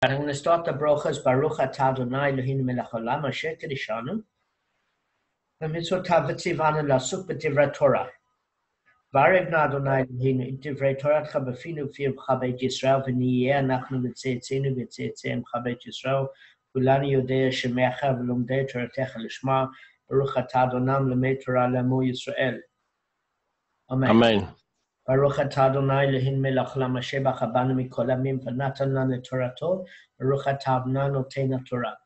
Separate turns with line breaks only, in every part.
I'm going to start the brochas. Baruch atah Adonai Eloheinu melech haolam asher kiddushanu v'mitzvotav v'tzivanu la'asuk b'divrei Torah. V'arevna Adonai Eloheinu et divrei Toratcha b'finu v'fircha beit Yisrael v'niyeh anachnu v'tzeitzeinu v'tzeitzeimcha beit Yisrael k'ulanu yodei shemecha v'lomdei Toratecha l'shma Baruch atah Adonai l'mei Torah l'amo Yisrael. Amen. Baruch atah Adonai Eloheinu melech haolam asher b'cha banu mikol amim v'natan lanu et Torato Baruch atah Adonai noten Torah.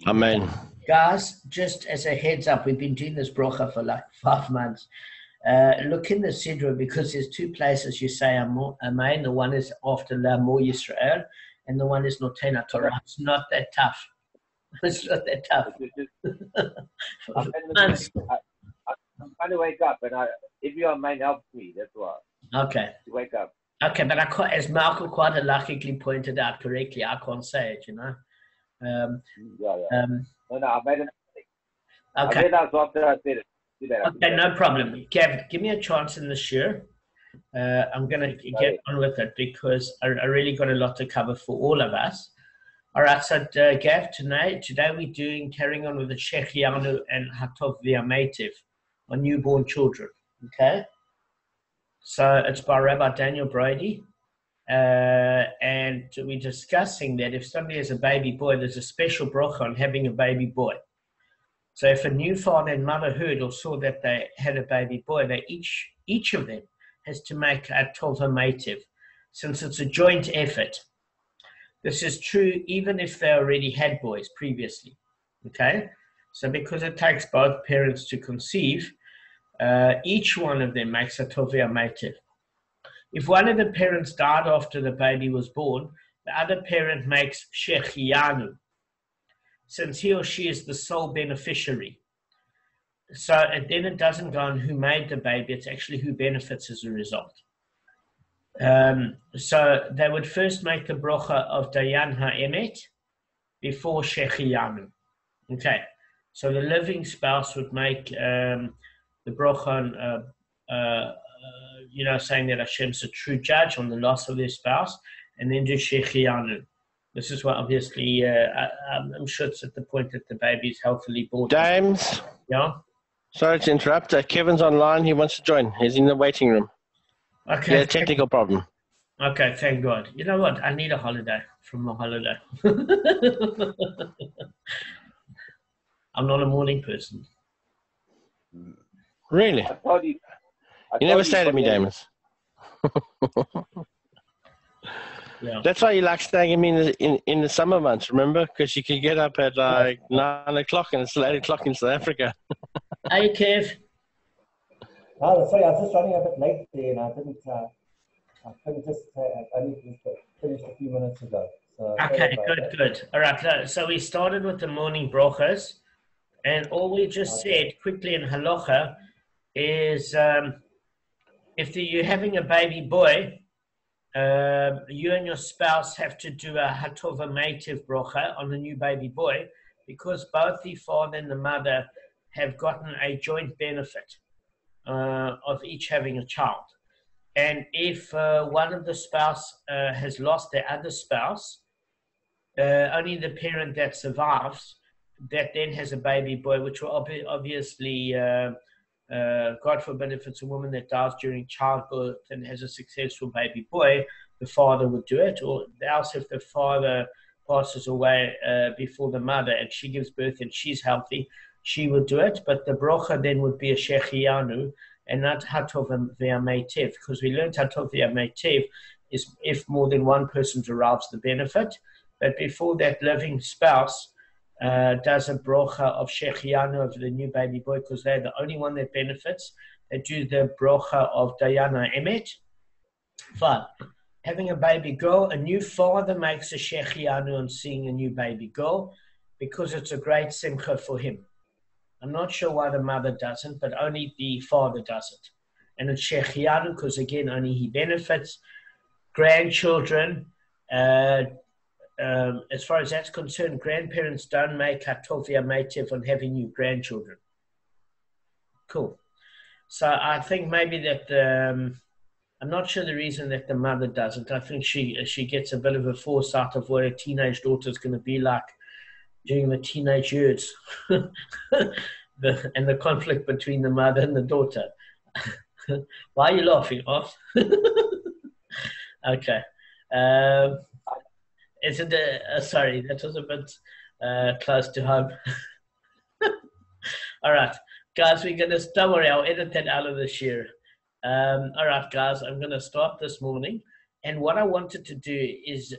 Amen.
Guys, just as a heads up, we've been doing this brocha for like 5 months. Look in the Sidra because there's 2 places you say Amen. The one is after L'amo Yisrael, and the one is Noten Torah. It's not that tough. It's not that tough.
I'm trying to wake up, and if your mind helps me, that's why.
Okay.
To wake up.
Okay, but I can't, as Malcolm quite halachically pointed out correctly, I can't say it, you know.
No, I made a mistake.
Okay.
I made that after I said it.
Okay, no problem. Kabb, give me a chance in this year. I'm going to get on with it because I really got a lot to cover for all of us. All right, so Gav, today we're carrying on with the Shechianu and Hatov V'Ametiv on newborn children. Okay? So it's by Rabbi Daniel Brody. And we're discussing that if somebody has a baby boy, there's a special bracha on having a baby boy. So if a new father and mother heard or saw that they had a baby boy, they each of them has to make a tova meitiv, since it's a joint effort. This is true even if they already had boys previously. Okay? So because it takes both parents to conceive, each one of them makes a tova meitiv. If one of the parents died after the baby was born, the other parent makes shechianu, since he or she is the sole beneficiary. So then it doesn't go on who made the baby, it's actually who benefits as a result. So they would first make the bracha of Dayan ha'emet before shechianu. Okay, so the living spouse would make the bracha on saying that Hashem's a true judge on the loss of their spouse, and then do shechianu. This is what obviously, I'm sure it's at the point that the baby is healthily born.
James?
Yeah?
Sorry to interrupt. Kevin's online. He wants to join. He's in the waiting room.
Okay.
Yeah, technical problem.
Okay, thank God. You know what? I need a holiday from my holiday. I'm not a morning person.
Really?
I told you.
You never stayed with me, Damon.
Yeah.
That's why you like staying with me in the summer months, remember? Because you can get up at like 9 o'clock and it's still 8 o'clock in South Africa.
Hey, Kev.
No, sorry, I was just running a bit late there and I didn't, I couldn't just, I only finished a few minutes ago. So
Okay, good. All right, so we started with the morning brachas, and all we just said quickly in halacha is if you're having a baby boy, you and your spouse have to do a hatova meitiv bracha on the new baby boy, because both the father and the mother have gotten a joint benefit of each having a child. And if one of the spouse has lost their other spouse, only the parent that survives, that then has a baby boy, which will obviously, God forbid, if it's a woman that dies during childbirth and has a successful baby boy, the father would do it. Or else if the father passes away before the mother and she gives birth and she's healthy, she would do it. But the bracha then would be a shechianu and not hatov v'ametiv, because we learned hatov v'ametiv is if more than one person derives the benefit. But before that, living spouse does a bracha of shechianu of the new baby boy, because they're the only one that benefits. They do the bracha of dayana emet. Fine. Having a baby girl, a new father makes a shechianu on seeing a new baby girl, because it's a great simcha for him. I'm not sure why the mother doesn't, but only the father does it. And it's shechianu because, again, only he benefits. Grandchildren, as far as that's concerned, grandparents don't make hatov v'ametiv on having new grandchildren. Cool. So I think maybe that I'm not sure the reason that the mother doesn't. I think she gets a bit of a foresight of what her teenage daughter is going to be like during the teenage years, and the conflict between the mother and the daughter. Why are you laughing, Off? Okay. Is it? Sorry, that was a bit close to home. All right, guys, we're gonna. Don't worry, I'll edit that out of the share. All right, guys, I'm gonna start this morning, and what I wanted to do is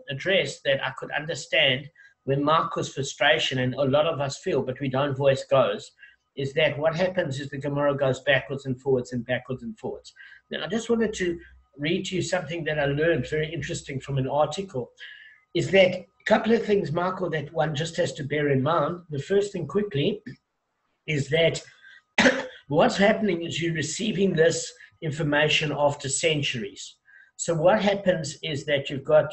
address that I could understand when Marco's frustration, and a lot of us feel, but we don't voice goes, is that what happens is the Gemara goes backwards and forwards and backwards and forwards. Now, I just wanted to read to you something that I learned very interesting from an article, is that a couple of things, Marco, that one just has to bear in mind. The first thing quickly is that what's happening is you're receiving this information after centuries. So what happens is that you've got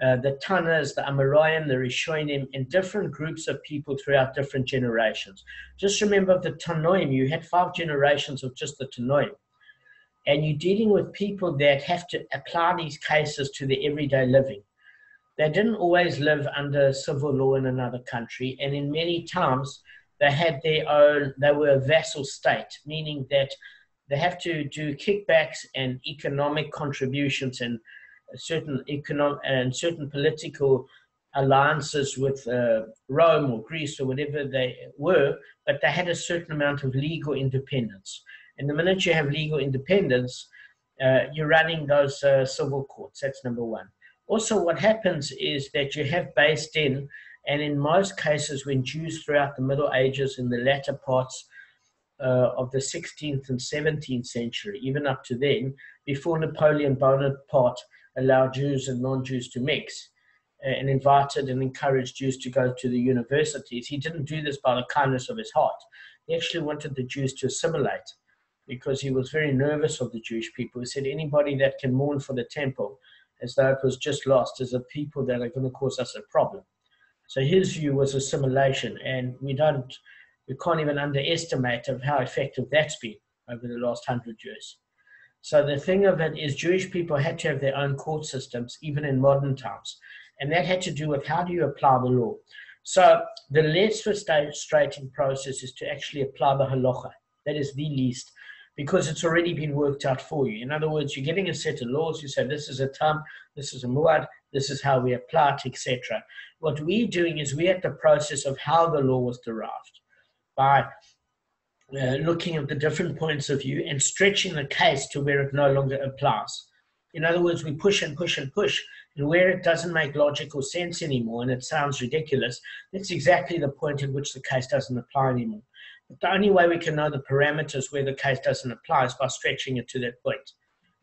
the Tanas, the Amoraim, the Rishonim, and different groups of people throughout different generations. Just remember the Tanoim, you had 5 generations of just the Tanoim. And you're dealing with people that have to apply these cases to their everyday living. They didn't always live under civil law in another country, and in many times they had their own, they were a vassal state, meaning that they have to do kickbacks and economic contributions and certain economic and certain political alliances with Rome or Greece or whatever they were, but they had a certain amount of legal independence. And the minute you have legal independence, you're running those civil courts. That's number one. Also, what happens is that you have based in, and in most cases when Jews throughout the Middle Ages, in the latter parts of the 16th and 17th century, even up to then, before Napoleon Bonaparte allowed Jews and non-Jews to mix and invited and encouraged Jews to go to the universities, he didn't do this by the kindness of his heart. He actually wanted the Jews to assimilate because he was very nervous of the Jewish people. He said, anybody that can mourn for the temple as though it was just lost is a people that are going to cause us a problem. So his view was assimilation, and we can't even underestimate of how effective that's been over the last 100 years. So the thing of it is Jewish people had to have their own court systems, even in modern times. And that had to do with how do you apply the law. So the less frustrating process is to actually apply the halacha. That is the least, because it's already been worked out for you. In other words, you're getting a set of laws. You say, this is a tam, this is a muad, this is how we apply it, etc. What we're doing is we're at the process of how the law was derived by looking at the different points of view and stretching the case to where it no longer applies. In other words, we push and push and push, and where it doesn't make logical sense anymore and it sounds ridiculous, that's exactly the point at which the case doesn't apply anymore. But the only way we can know the parameters where the case doesn't apply is by stretching it to that point.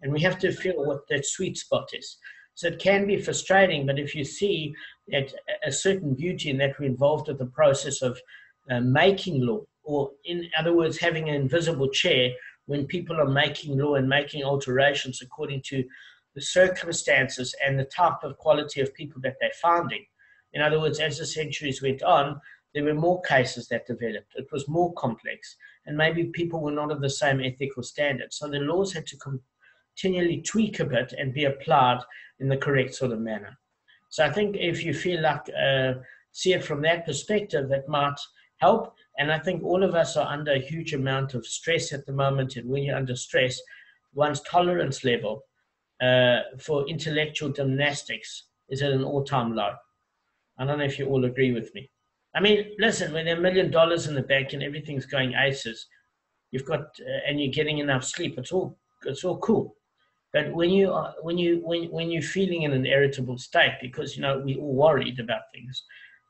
And we have to feel what that sweet spot is. So it can be frustrating, but if you see that a certain beauty in that we're involved with the process of making law, or in other words, having an invisible chair when people are making law and making alterations according to the circumstances and the type of quality of people that they're finding. In other words, as the centuries went on, there were more cases that developed. It was more complex, and maybe people were not of the same ethical standards. So the laws had to continually tweak a bit and be applied in the correct sort of manner. So I think if you feel like, see it from that perspective, that might help. And I think all of us are under a huge amount of stress at the moment. And when you're under stress, one's tolerance level for intellectual gymnastics is at an all-time low. I don't know if you all agree with me. I mean, listen, when there are $1 million in the bank and everything's going aces, you've got and you're getting enough sleep, it's all cool. But when you're feeling in an irritable state, because we're all worried about things,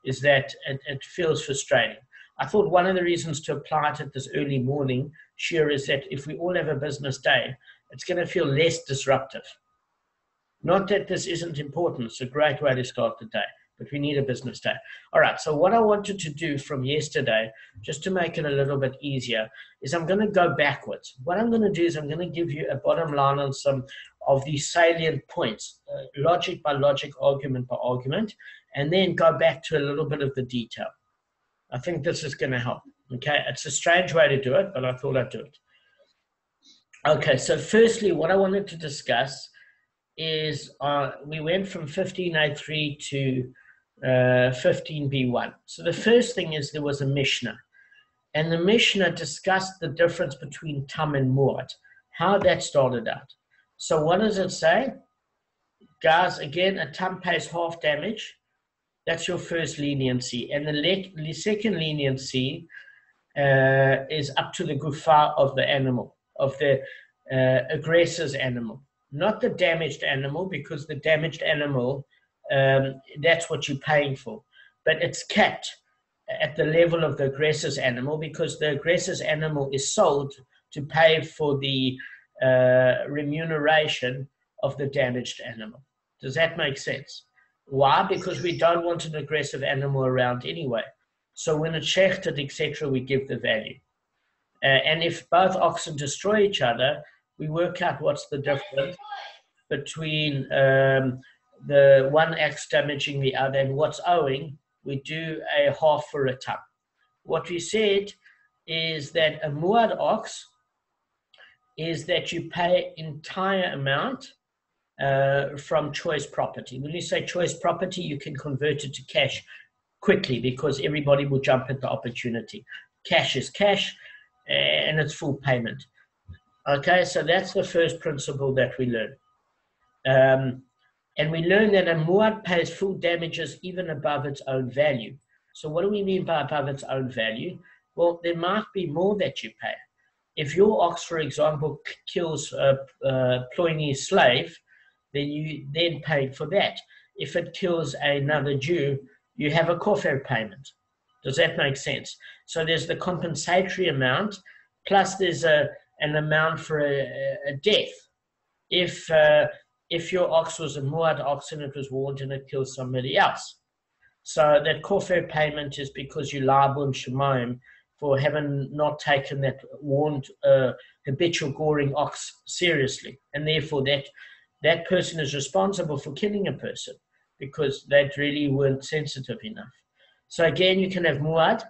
is that it feels frustrating. I thought one of the reasons to apply it at this early morning sure is that if we all have a business day, it's going to feel less disruptive. Not that this isn't important. It's a great way to start the day, but we need a business day. All right, so what I wanted to do from yesterday, just to make it a little bit easier, is I'm going to go backwards. What I'm going to do is I'm going to give you a bottom line on some of these salient points, logic by logic, argument by argument, and then go back to a little bit of the detail. I think this is going to help, okay? It's a strange way to do it, but I thought I'd do it. Okay, so firstly, what I wanted to discuss is we went from 15A3 to 15B1. So the first thing is there was a Mishnah, and the Mishnah discussed the difference between tam and muad, how that started out. So what does it say? Guys, again, a tam pays half damage. That's your first leniency. And the second leniency is up to the gufa of the animal, of the aggressor's animal. Not the damaged animal, because the damaged animal, that's what you're paying for. But it's capped at the level of the aggressor's animal, because the aggressor's animal is sold to pay for the remuneration of the damaged animal. Does that make sense? Why? Because we don't want an aggressive animal around anyway. So when it's shechted, etc., we give the value. And if both oxen destroy each other, we work out what's the difference between the one axe damaging the other and what's owing. We do a half for a tam. What we said is that a muad ox is that you pay entire amount from choice property. When you say choice property, you can convert it to cash quickly, because everybody will jump at the opportunity. Cash is cash, and it's full payment. Okay, so that's the first principle that we learn. And we learn that a muad pays full damages even above its own value. So what do we mean by above its own value? Well, there might be more that you pay. If your ox, for example, kills Ployni's slave, then you then paid for that. If it kills another Jew, you have a kofar payment. Does that make sense? So there's the compensatory amount, plus there's an amount for a death. If your ox was a muad ox and it was warned and it killed somebody else. So that kofar payment is because you liable in Shemaim for having not taken that warned habitual goring ox seriously. And therefore that person is responsible for killing a person, because they really weren't sensitive enough. So again, you can have muad,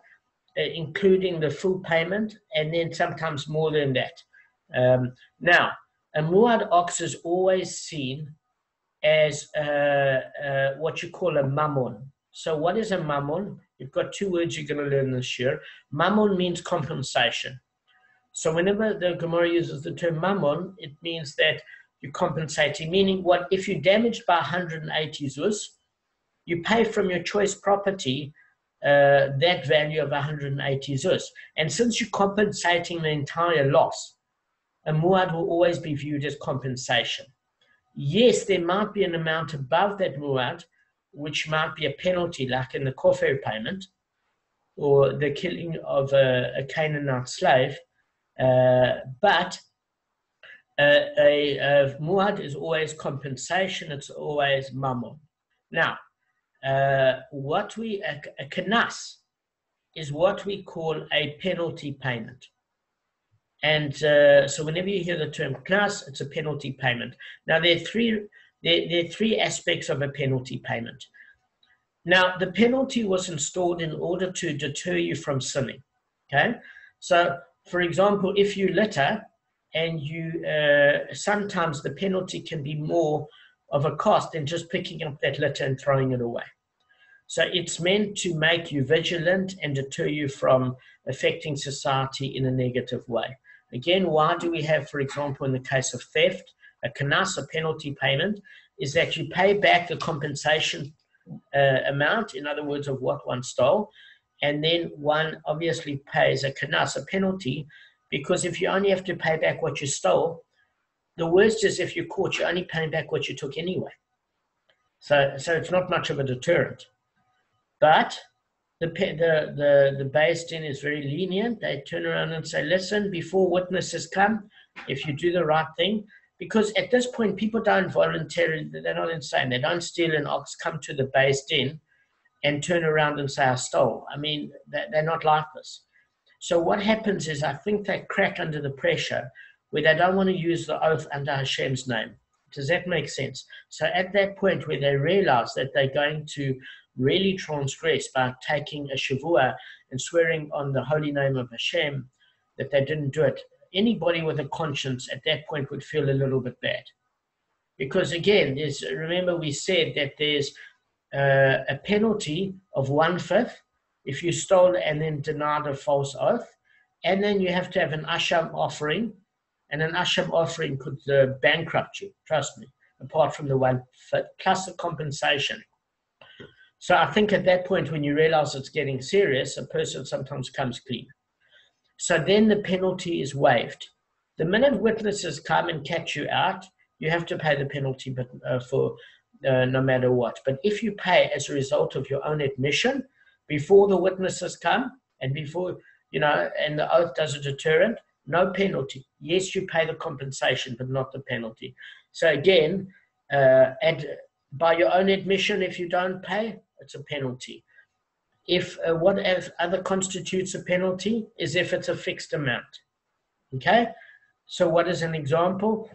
including the full payment, and then sometimes more than that. Now, a muad ox is always seen as what you call a mammon. So what is a mammon? You've got two words you're going to learn this year. Mammon means compensation. So whenever the Gemara uses the term mammon, it means that you're compensating, meaning what if you're damaged by 180 zuz, you pay from your choice property that value of 180 zuz. And since you're compensating the entire loss, a muad will always be viewed as compensation. Yes, there might be an amount above that muad, which might be a penalty, like in the kofar payment, or the killing of a Canaanite slave, but a muad is always compensation, it's always mammon. Now, a kanas is what we call a penalty payment. And so whenever you hear the term kanas, it's a penalty payment. Now, there are three aspects of a penalty payment. Now, the penalty was installed in order to deter you from sinning. Okay? So, for example, if you litter, and you sometimes the penalty can be more of a cost than just picking up that litter and throwing it away. So it's meant to make you vigilant and deter you from affecting society in a negative way. Again, why do we have, for example, in the case of theft, a kanas, a penalty payment, is that you pay back the compensation amount, in other words, of what one stole, and then one obviously pays a kanas, a penalty, because if you only have to pay back what you stole, the worst is if you're caught, you're only paying back what you took anyway. So it's not much of a deterrent. But the Beis Din is very lenient. They turn around and say, listen, before witnesses come, if you do the right thing, because at this point, people don't voluntarily, they're not insane. They don't steal an ox, come to the Beis Din and turn around and say, I stole. I mean, they're not like this. So what happens is I think they crack under the pressure where they don't want to use the oath under Hashem's name. Does that make sense? So at that point where they realize that they're going to really transgress by taking a shavua and swearing on the holy name of Hashem, that they didn't do it anybody with a conscience at that point would feel a little bit bad. Because again, remember we said that there's a penalty of 1/5 if you stole and then denied a false oath. And then you have to have an asham offering. And an asham offering could bankrupt you, trust me, apart from the 1/5, plus the compensation. So I think at that point, when you realize it's getting serious, a person sometimes comes clean. So then the penalty is waived. The minute witnesses come and catch you out, you have to pay the penalty, but for no matter what. But if you pay as a result of your own admission before the witnesses come and before, and the oath does a deterrent, no penalty. Yes, you pay the compensation, but not the penalty. So again, by your own admission, if you don't pay, it's a penalty. What other constitutes a penalty is if it's a fixed amount. Okay? So what is an example?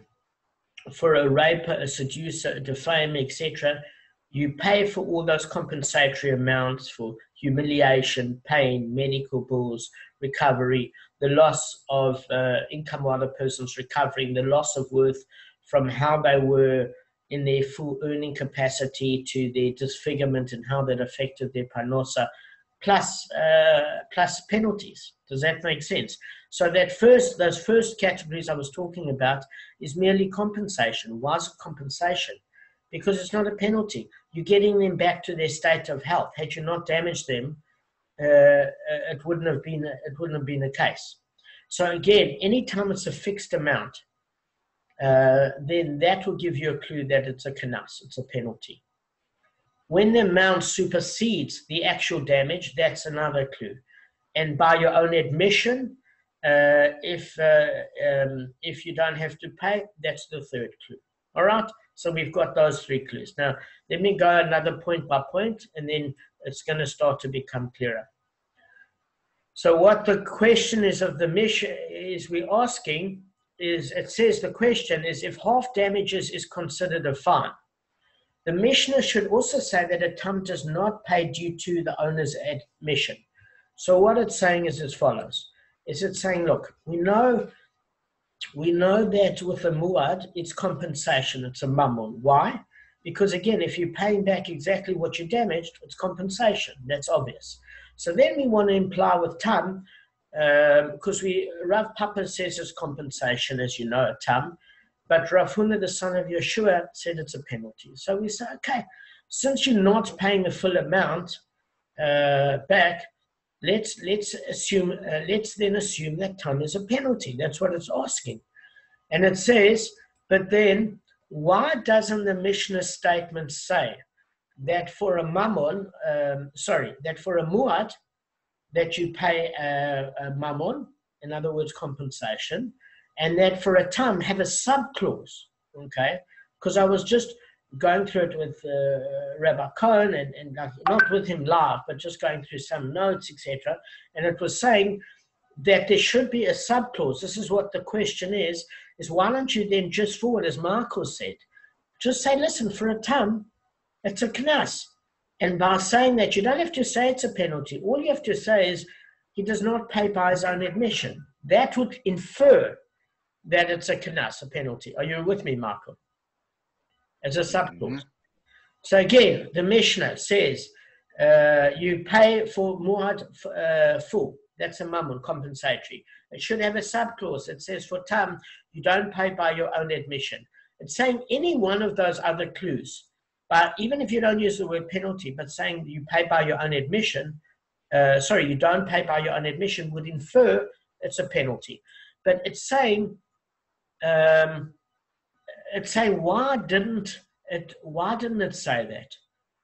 For a raper, a seducer, a defamer, etc., you pay for all those compensatory amounts for humiliation, pain, medical bills, recovery, the loss of income while the person's recovering, the loss of worth from how they were in their full earning capacity to their disfigurement and how that affected their parnosa, plus penalties. Does that make sense? So those first categories I was talking about is merely compensation. Why is it compensation? Because it's not a penalty. You're getting them back to their state of health. Had you not damaged them, it wouldn't have been the case. So again, anytime it's a fixed amount, then that will give you a clue that it's a kanas, it's a penalty. When the amount supersedes the actual damage, that's another clue. And by your own admission, if you don't have to pay, that's the third clue. All right? So we've got those 3 clues. Now, let me go another point by point, and then it's going to start to become clearer. So what the question is of the Mishnah is we're asking is, it says the question is if half damages is considered a fine. The Mishnah should also say that a tam does not pay due to the owner's admission. So what it's saying is as follows. Is it saying, look, we know that with a muad, it's compensation, it's a mammon. Why? Because again, if you're paying back exactly what you damaged, it's compensation. That's obvious. So then we want to imply with tam, because Rav Papa says it's compensation, as you know, a tam, but Rav Huna, the son of Yeshua, said it's a penalty. So we say, okay, since you're not paying the full amount back, let's then assume that tam is a penalty. That's what it's asking. And it says, but then why doesn't the Mishnah statement say that for a mammon, that for a muad, that you pay a mammon, in other words, compensation, and that for a tam have a sub-clause, okay? Because I was just going through it with Rabbi Cohen and not with him live, but just going through some notes, etc. And it was saying that there should be a sub-clause. This is what the question is why don't you then just forward, as Marco said, just say, listen, for a tam, it's a knas. And by saying that, you don't have to say it's a penalty. All you have to say is he does not pay by his own admission. That would infer that it's a knas, a penalty. Are you with me, Marco? As a sub-clause. So again, the Mishnah says you pay for muad full. That's a mammon, compensatory. It should have a sub-clause. It says for tam, you don't pay by your own admission. It's saying any one of those other clues, but even if you don't use the word penalty, but saying you pay by your own admission, you don't pay by your own admission would infer it's a penalty. But it's saying why didn't it say that?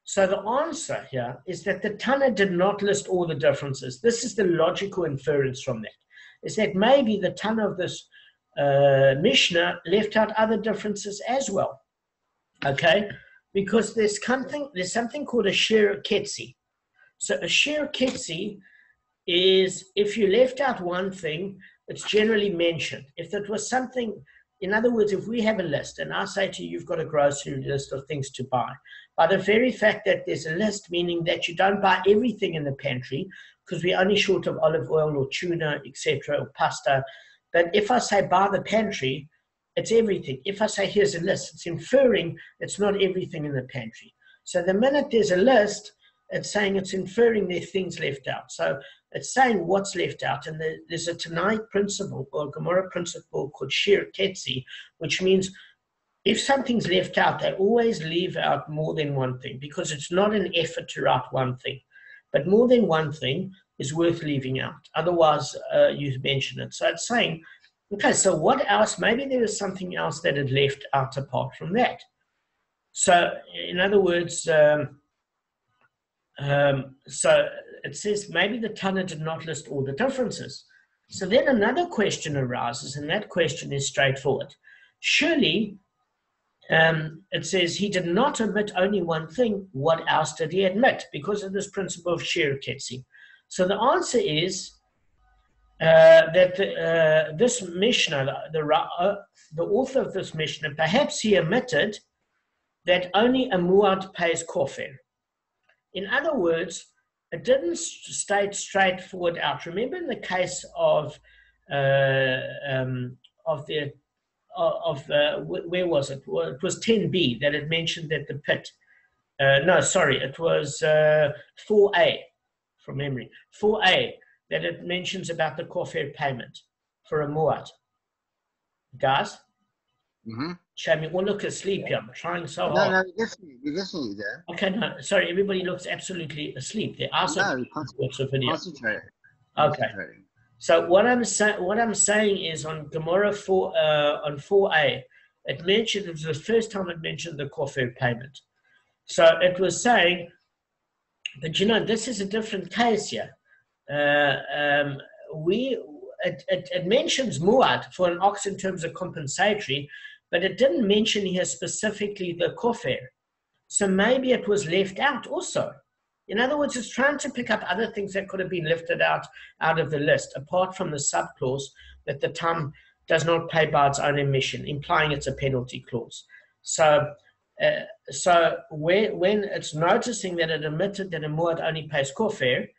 So the answer here is that the Tana did not list all the differences. This is the logical inference from that, is that maybe the Tana of this Mishnah left out other differences as well, okay? Because there's something called a shir ketzi. So a shir ketzi is if you left out one thing, it's generally mentioned. If it was something, in other words, if we have a list and I say to you, you've got a grocery list of things to buy, by the very fact that there's a list, meaning that you don't buy everything in the pantry because we're only short of olive oil or tuna, etc., or pasta, But if I say by the pantry, it's everything. If I say here's a list, it's inferring it's not everything in the pantry. So the minute there's a list, it's saying it's inferring there are things left out. So it's saying what's left out. And there's a Tanaic principle or a Gemara principle called Shir Ketzi, which means if something's left out, they always leave out more than one thing because it's not an effort to write one thing. But more than one thing is worth leaving out. Otherwise, you mention it. So it's saying, okay, so what else? Maybe there is something else that it left out apart from that. So in other words, so it says maybe the Tana did not list all the differences. So then another question arises, and that question is straightforward. Surely, it says he did not omit only one thing. What else did he admit? Because of this principle of Shir Ketzi. So the answer is that this Mishnah, the author of this Mishnah, perhaps he omitted that only a muad pays kofir. In other words, it didn't state straightforward out. Remember in the case of where was it? Well, it was 10b that it mentioned that the pit. No, sorry, it was 4a from memory. 4a that it mentions about the kofir payment for a muad. Guys? Show me. Well, look asleep here. I'm trying so hard.
No, we're listening there.
Okay, no, sorry, everybody looks absolutely asleep. There are some
concentrate.
Okay. So what I'm saying is on Gemara 4 on 4a, it mentioned, it was the first time it mentioned the kofir payment. So it was saying, but you know, this is a different case here. It mentions muad for an ox in terms of compensatory, but it didn't mention here specifically the kofir. So maybe it was left out also. In other words, it's trying to pick up other things that could have been lifted out of the list, apart from the subclause that the tam does not pay by its own emission, implying it's a penalty clause. So when it's noticing that it admitted that a muad only pays kofir,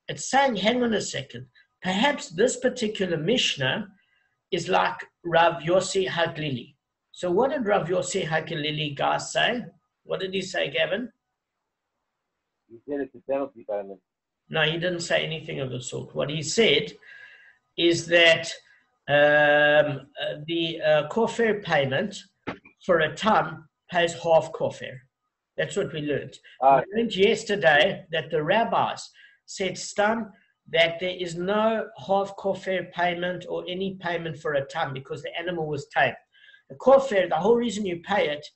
it's saying, hang on a second, perhaps this particular Mishnah is like Rav Yossi Haglili. So what did Rav Yossi Haglili guys say? What did he say, Gavin?
He said it's a penalty payment.
No, he didn't say anything of the sort. What he said is that the kofir payment for a tam pays half kofir. That's what we learned. We learned yesterday that the rabbis said, Stam, that there is no half kofir payment or any payment for a tam because the animal was tame. The kofir, the whole reason you pay it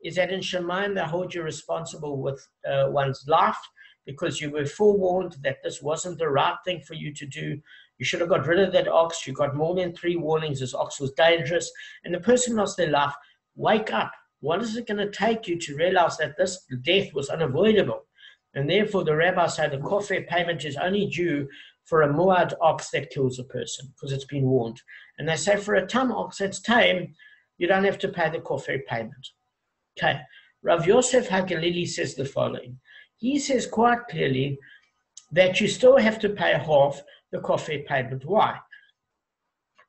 is that in Shemaim they hold you responsible with one's life because you were forewarned that this wasn't the right thing for you to do. You should have got rid of that ox. You got more than 3 warnings. This ox was dangerous. And the person lost their life. Wake up. What is it going to take you to realize that this death was unavoidable? And therefore the rabbis say the kofir payment is only due for a muad ox that kills a person because it's been warned. And they say for a tam ox that's tame, you don't have to pay the kofir payment. Okay. Rav Yosef Hagalili says the following. He says quite clearly that you still have to pay half the kofir payment. Why?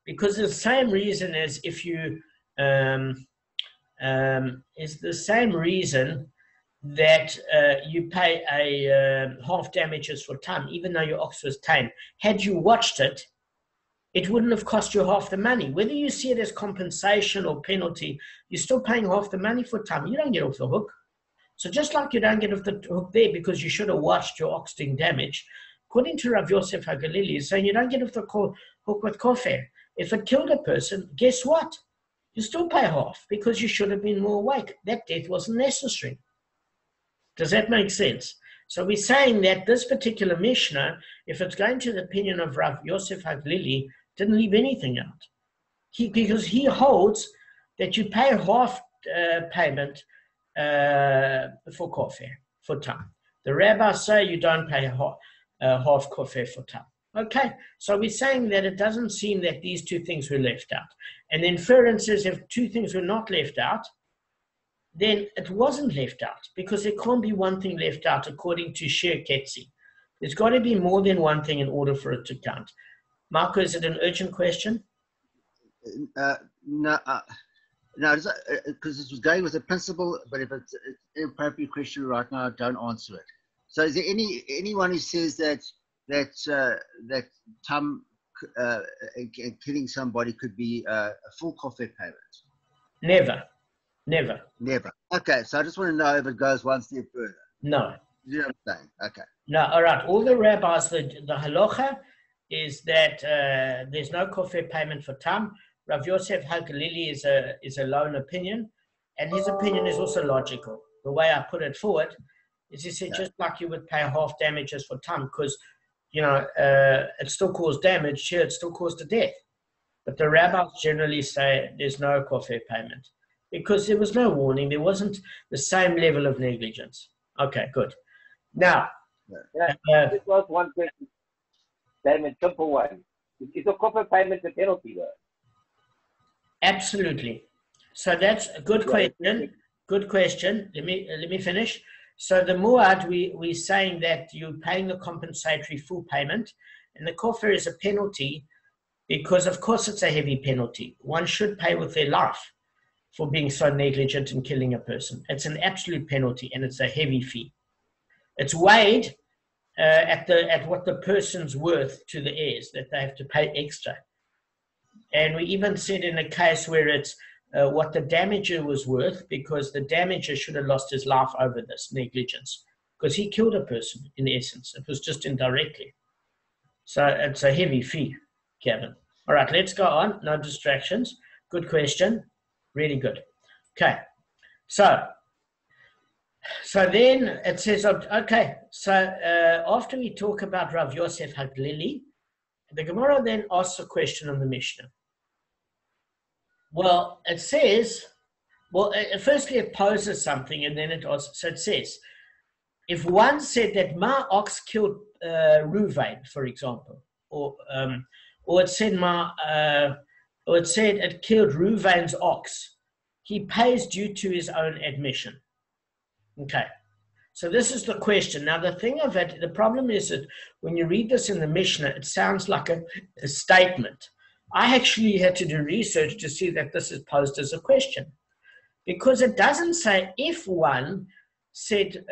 Because the same reason as if you is the same reason that you pay a half damages for tam, even though your ox was tame. Had you watched it, it wouldn't have cost you half the money. Whether you see it as compensation or penalty, you're still paying half the money for tam. You don't get off the hook. So just like you don't get off the hook there because you should have watched your ox doing damage, according to Rav Yosef HaGalili, is saying you don't get off the hook with kofir. If it killed a person, guess what? You still pay half because you should have been more awake. That death wasn't necessary. Does that make sense? So we're saying that this particular Mishnah, if it's going to the opinion of Rav Yosef HaGalili, didn't leave anything out. Because he holds that you pay half payment for kofir, for tam. The rabbis say you don't pay half kofir for tam. Okay, so we're saying that it doesn't seem that these two things were left out. And the inference is if two things were not left out, then it wasn't left out because there can't be one thing left out according to Shir Ketzi. There's got to be more than one thing in order for it to count. Marco, is it an urgent question?
No, because this was going with a principle, but if it's an inappropriate question right now, don't answer it. So, is there anyone who says that killing somebody could be a full kofir payment?
Never.
Okay, so I just want to know if it goes one step further.
No.
You know what I'm saying? Okay.
No, all right. All the rabbis, the halacha is that there's no kofir payment for tam. Rav Yosef Halkalili is a lone opinion, and his opinion is also logical. The way I put it forward is he said just like you would pay half damages for tam, because it still caused damage, here it still caused a death. But the rabbis generally say there's no kofir payment because there was no warning, there wasn't the same level of negligence. Okay, good. Now,
this was one question, Damon, simple one. Is a kofir payment a penalty though?
Absolutely. So that's a good question. Good question. Let me finish. So the muad, we're saying that you're paying the compensatory full payment, and the kofir is a penalty because, of course, it's a heavy penalty. One should pay with their life for being so negligent in killing a person. It's an absolute penalty, and it's a heavy fee. It's weighed at what the person's worth to the heirs, that they have to pay extra. And we even said in a case where it's what the damager was worth, because the damager should have lost his life over this negligence, because he killed a person in essence. It was just indirectly. So it's a heavy fee, Kevin. All right, let's go on. No distractions. Good question. Really good. Okay. So then it says, okay, so after we talk about Rav Yosef Haglili, the Gemara then asks a question on the Mishnah. Well, it says, firstly it poses something, and then it also, so it says, if one said that my ox killed Ruvain, for example, or it said it killed Ruvain's ox, he pays due to his own admission. Okay. So this is the question. Now, the thing of it, the problem is that when you read this in the Mishnah, it sounds like a statement. I actually had to do research to see that this is posed as a question, because it doesn't say if one said,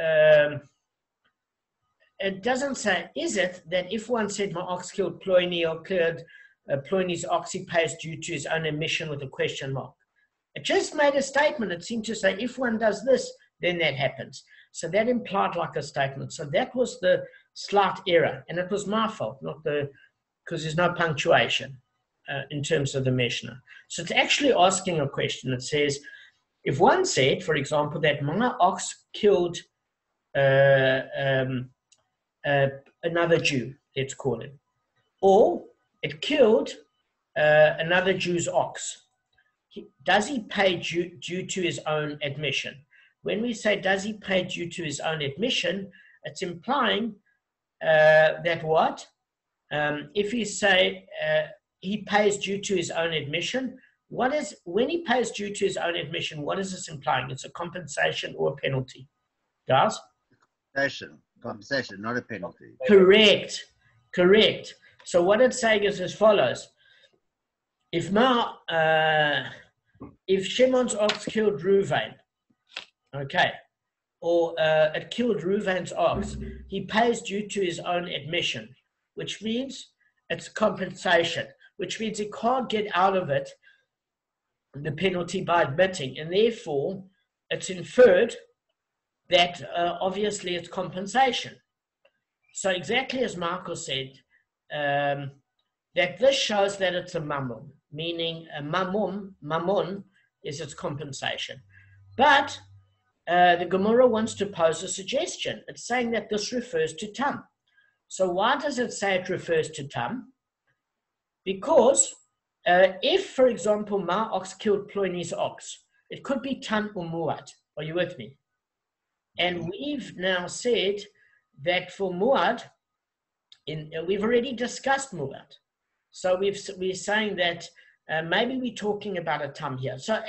it doesn't say, is it that if one said my ox killed Ploini or killed Ploini's ox, he pays due to his own admission with a question mark. It just made a statement. It seemed to say if one does this, then that happens. So that implied like a statement. So that was the slight error, and it was my fault, because there's no punctuation in terms of the Mishnah. So it's actually asking a question. It says, if one said, for example, that my ox killed another Jew, let's call it, or it killed another Jew's ox, does he pay due to his own admission? When we say, does he pay due to his own admission, it's implying that what? If you say he pays due to his own admission, when he pays due to his own admission, what is this implying? It's a compensation or a penalty. Guys?
Compensation, not a penalty.
Correct. So what it's saying is as follows. If Shimon's ox killed Reuven, okay, or it killed Reuven's ox, he pays due to his own admission, which means it's compensation, which means he can't get out of it the penalty by admitting, and therefore it's inferred that obviously it's compensation. So exactly as Michael said, that this shows that it's a mammon, meaning a mammon is its compensation. But the Gemara wants to pose a suggestion. It's saying that this refers to tam. So why does it say it refers to tam? Because if, for example, my ox killed Ploini's ox, it could be tam or muad. Are you with me? And we've now said that for muad, we've already discussed muad. So we're saying that maybe we're talking about a tam here. So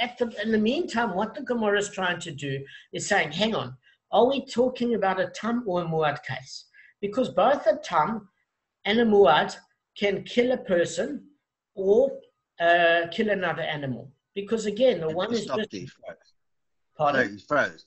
in the meantime, what the Gemara is trying to do is saying, hang on, are we talking about a tam or a muad case? Because both a tam and a muad can kill a person, or kill another animal. Because again, the one is
Stopped
just...
there, he froze.
Pardon?
Sorry, he froze.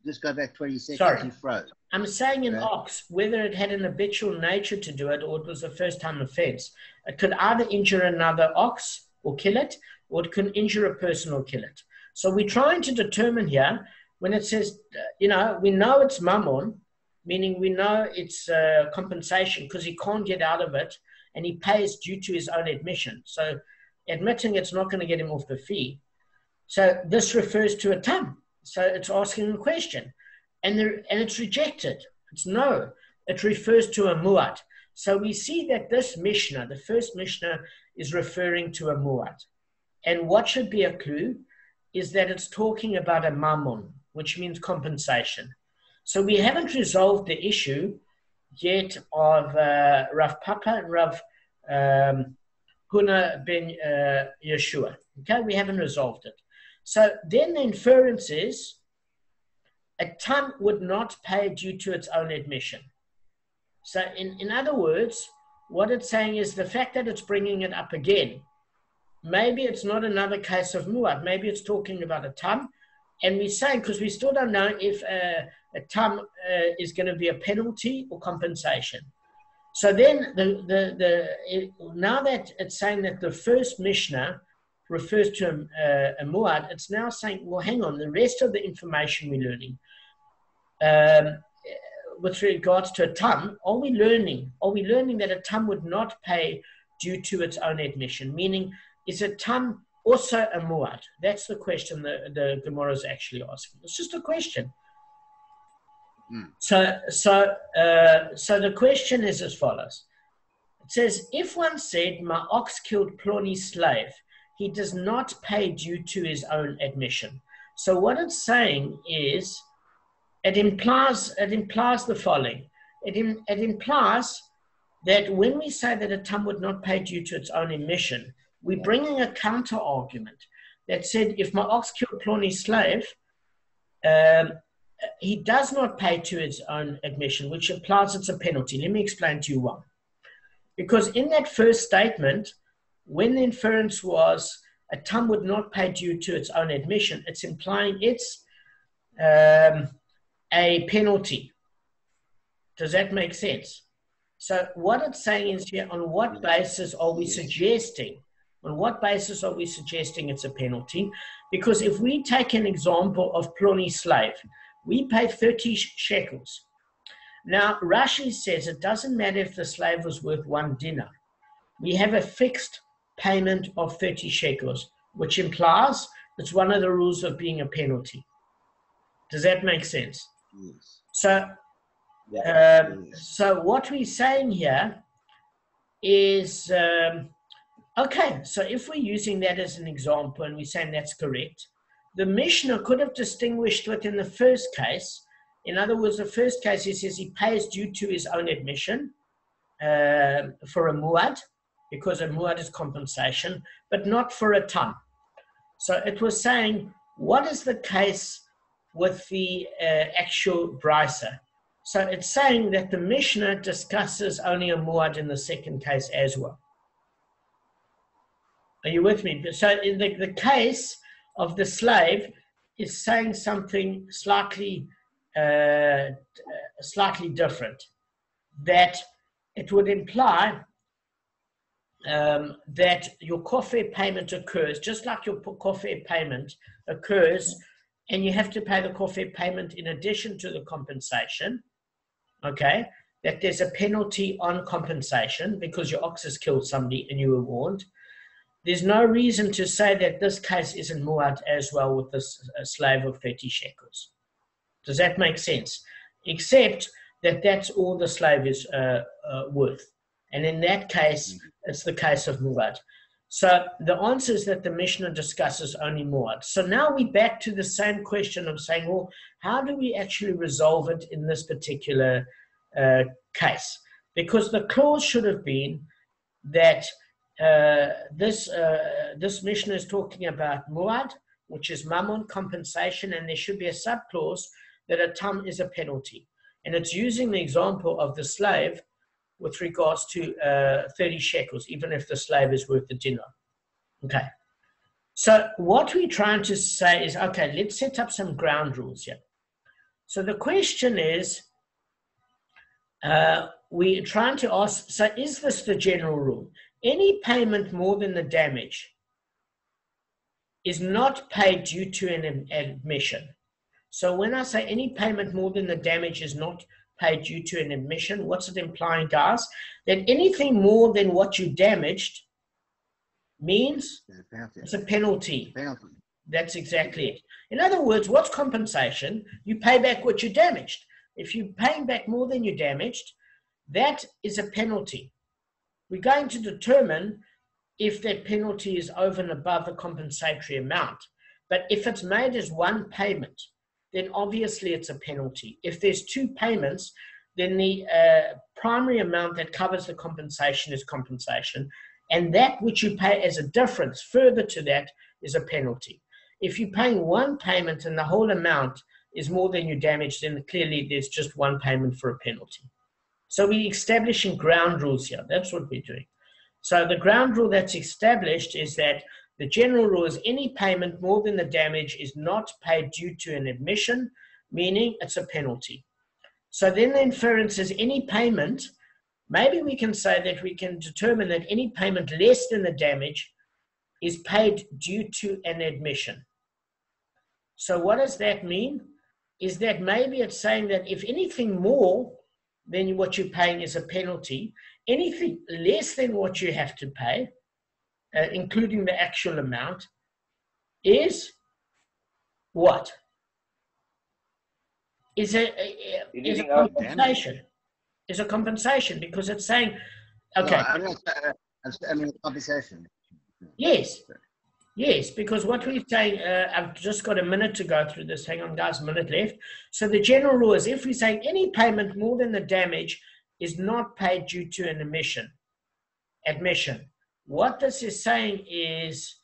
Just go back 20 seconds,
Sorry.
he froze.
I'm saying an
Okay.
ox, whether it had an habitual nature to do it or it was a first-time offense, it could either injure another ox or kill it, or it can injure a person or kill it. So we're trying to determine here, when it says, we know it's mammon, meaning we know it's compensation because he can't get out of it and he pays due to his own admission. So admitting it's not going to get him off the fee. So this refers to a tam. So it's asking a question. And it's rejected. It's no. It refers to a muad. So we see that this Mishnah, the first Mishnah, is referring to a muad. And what should be a clue is that it's talking about a mammon, which means compensation. So we haven't resolved the issue yet of Rav Papa and Rav Huna ben Yeshua. Okay, we haven't resolved it. So then the inference is, a tam would not pay due to its own admission. So in other words, what it's saying is the fact that it's bringing it up again, maybe it's not another case of muad, maybe it's talking about a tam, and we're saying, because we still don't know if a tam is going to be a penalty or compensation. So then now that it's saying that the first Mishnah refers to a muad, it's now saying, well, hang on, the rest of the information we're learning, with regards to a tam, are we learning that a tam would not pay due to its own admission? Meaning, is a tam also a muad? That's the question the Gemara is actually asking. It's just a question. So the question is as follows. It says, if one said, my ox killed Plony's slave, he does not pay due to his own admission. So what it's saying is, it implies the following. It implies that when we say that a tam would not pay due to its own admission, we're bringing a counter argument that said, if my ox killed Plony's slave, he does not pay to his own admission, which implies it's a penalty. Let me explain to you why. Because in that first statement, when the inference was a tam would not pay due to its own admission, it's implying it's a penalty. Does that make sense? So what it's saying is here, on what basis are we suggesting? On what basis are we suggesting it's a penalty? Because if we take an example of Plony's slave, we pay 30 shekels. Now, Rashi says it doesn't matter if the slave was worth 1 dinar. We have a fixed payment of 30 shekels, which implies it's one of the rules of being a penalty. Does that make sense?
Yes.
So what we're saying here is, okay, so if we're using that as an example and we're saying that's correct, the Mishnah could have distinguished within the first case. In other words, the first case, he says he pays due to his own admission for a muad, because a muad is compensation, but not for a tam. So it was saying, what is the case with the actual brisa? So it's saying that the Mishnah discusses only a muad in the second case as well. Are you with me? So in the case of the slave is saying something slightly different, that it would imply that your kofir payment occurs, just like your kofir payment occurs, and you have to pay the kofir payment in addition to the compensation, okay, that there's a penalty on compensation because your ox has killed somebody and you were warned. There's no reason to say that this case isn't muad as well with this slave of 30 shekels. Does that make sense? Except that that's all the slave is worth. And in that case, it's the case of muad. So the answer is that the Mishnah discusses only muad. So now we're back to the same question of saying, well, how do we actually resolve it in this particular case? Because the clause should have been that this Mishnah is talking about muad, which is mammon, compensation, and there should be a subclause that a tam is a penalty. And it's using the example of the slave with regards to 30 shekels, even if the slave is worth a dinar. Okay. So what we're trying to say is, okay, let's set up some ground rules here. So the question is, we're trying to ask, so is this the general rule? Any payment more than the damage is not paid due to an admission. So when I say any payment more than the damage is not paid due to an admission, what's it implying, guys? That anything more than what you damaged means it's a penalty. That's exactly it. In other words, what's compensation? You pay back what you damaged. If you're paying back more than you damaged, that is a penalty. We're going to determine if that penalty is over and above the compensatory amount. But if it's made as one payment, then obviously it's a penalty. If there's two payments, then the primary amount that covers the compensation is compensation. And that which you pay as a difference further to that is a penalty. If you're paying one payment and the whole amount is more than you damaged, then clearly there's just one payment for a penalty. So we're establishing ground rules here. That's what we're doing. So the ground rule that's established is that the general rule is any payment more than the damage is not paid due to an admission, meaning it's a penalty. So then the inference is any payment, maybe we can say that we can determine that any payment less than the damage is paid due to an admission. So what does that mean? Is that maybe it's saying that if anything more than what you're paying is a penalty, anything less than what you have to pay, including the actual amount, is what? Is a compensation. Is a compensation because it's saying, okay.
No, I mean compensation.
Yes. Yes, because what we're saying, I've just got a minute to go through this. Hang on, guys, a minute left. So the general rule is if we're saying any payment more than the damage is not paid due to an admission. What this is saying is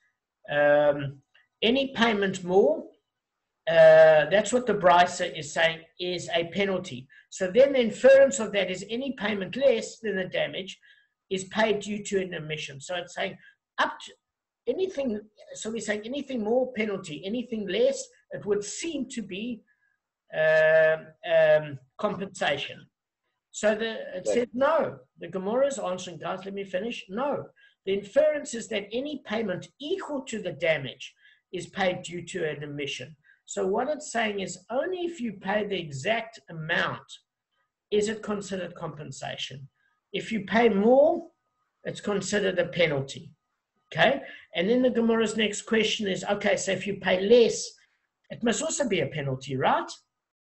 any payment more, that's what the Brisa is saying, is a penalty. So then the inference of that is any payment less than the damage is paid due to an admission. So it's saying up to anything, so we're saying anything more penalty, anything less, it would seem to be compensation. So it said no. The Gemara is answering, guys, let me finish. No. The inference is that any payment equal to the damage is paid due to an admission. So what it's saying is only if you pay the exact amount is it considered compensation. If you pay more, it's considered a penalty. Okay? And then the Gemara's next question is, okay, so if you pay less, it must also be a penalty, right?